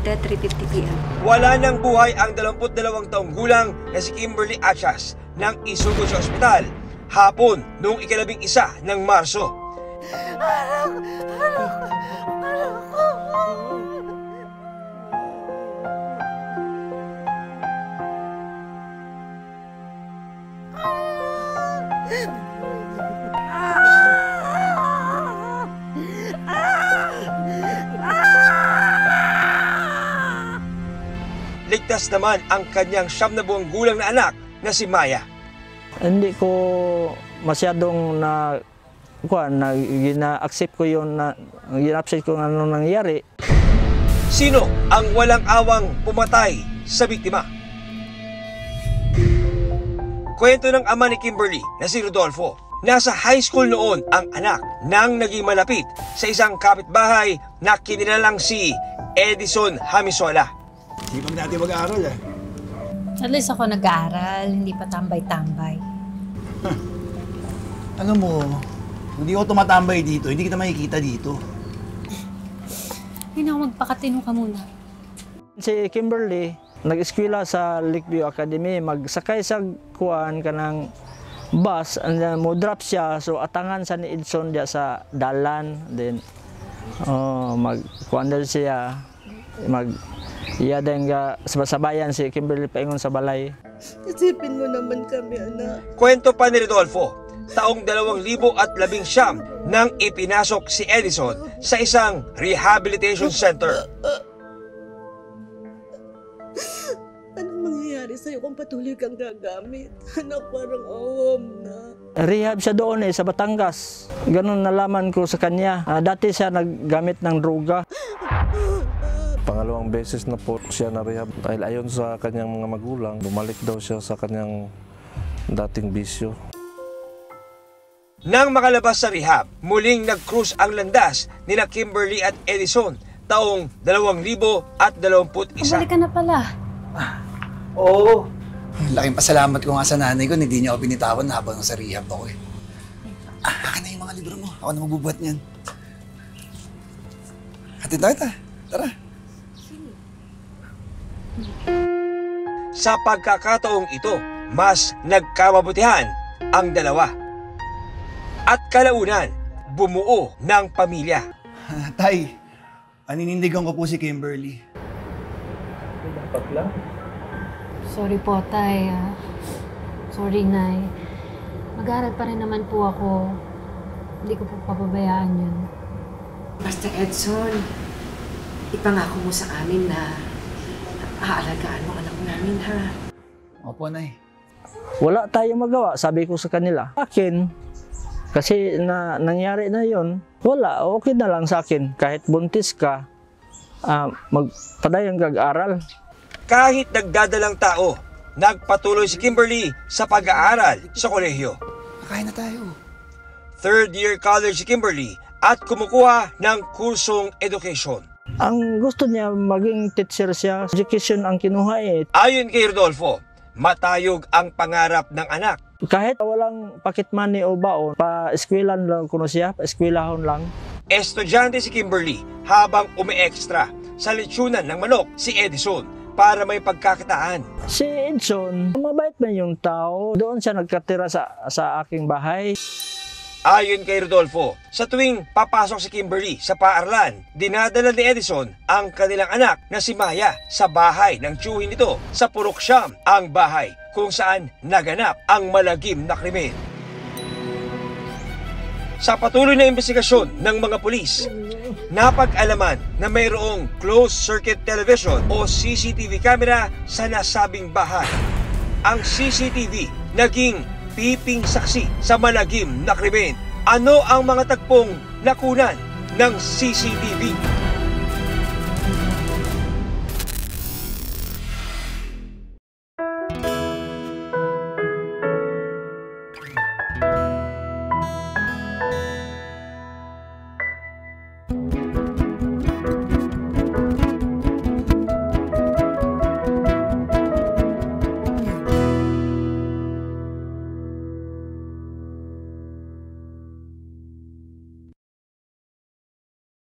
Duterte, 3:50 p.m. Wala nang buhay ang 22 taong gulang na si Kimberly Achas nang isugod sa ospital hapon noong 11 ng Marso. Ligtas naman ang kanyang 9 na buwang gulang na anak na si Maya. Hindi ko masyadong gina-accept ko yun, gina-accept ko ano nangyari. Sino ang walang awang pumatay sa biktima? Kwento ng ama ni Kimberly na si Rodolfo. Nasa high school noon ang anak nang naging malapit sa isang kapitbahay na kinilalang si Edison Hamisola. Sipag natin mag-aaral eh. At least ako nag-aaral, hindi pa tambay-tambay. Alam mo, hindi ako tumatambay dito, hindi kita makikita dito. Hindi na ako magpakatino ka muna. Si Kimberly, nag-eskwela sa Lakeview Academy, magsakay sa kuan ka ng bus, and then mo drop siya, so atangan sa ni Edson diya sa dalan, then mag-kuan siya, iya din nga sabayan si Kimberly paingon sa balay. Isipin mo naman kami, anak. Kwento pa ni Rodolfo, taong 2019 nang ipinasok si Edison sa isang rehabilitation center. Anong mangyayari sa'yo kung patuloy kang gagamit? Anak, parang awam na. Rehab siya doon sa Batangas. Ganun nalaman ko sa kanya. Dati siya naggamit ng droga. Pangalawang beses na po siya na rehab dahil ayon sa kanyang mga magulang, bumalik daw siya sa kanyang dating bisyo. Nang makalabas sa rehab, muling nag-cruise ang landas nila Kimberly at Edison taong 2021. Bumalik ka na pala. Oo. Laking pasalamat ko nga sa nanay ko, hindi niya ako binitawan habang sa rehab ako eh. Akin na yung mga libro mo. Ako na magbubuhat niyan. Hatid tayo ta. Tara. Sa pagkakataong ito, mas nagkamabutihan ang dalawa. At kalaunan, bumuo ng pamilya. Tay, aninindigan ko po si Kimberly. Dapat lang. Sorry po, Tay. Sorry, Nay. Mag-aaral pa rin naman po ako. Hindi ko po pababayaan yun. Basta Edson, ipangako mo sa amin na aalagaan mo anak namin, ha? Opo, Nay. Wala tayong magawa, sabi ko sa kanila. Akin, kasi nangyari na yon, wala, okay na lang sa akin. Kahit buntis ka, magpadayang gag-aral. Kahit nagdadalang tao, nagpatuloy si Kimberly sa pag-aaral sa kolehiyo. Kakain na tayo. Third year college si Kimberly at kumukuha ng kursong education. Ang gusto niya, maging teacher siya. Education ang kinuha eh. Ayon kay Rodolfo, matayog ang pangarap ng anak. Kahit walang pocket money o baon, pa-eskwelan lang kuno siya, pa-eskwelahon lang. Estudyante si Kimberly habang umi-extra sa lechonan ng manok si Edison para may pagkakitaan. Si Edson, mabait man yung tao. Doon siya nagkatira sa aking bahay. Ayon kay Rodolfo, sa tuwing papasok si Kimberly sa paaralan, dinadala ni Edison ang kanilang anak na si Maya sa bahay ng tiyuhin nito sa Purok Siyam, ang bahay kung saan naganap ang malagim na krimen. Sa patuloy na investigasyon ng mga pulis, napag-alaman na mayroong closed-circuit television o CCTV camera sa nasabing bahay. Ang CCTV naging piping saksi sa malagim na krimen. Ano ang mga tagpong nakunan ng CCTV?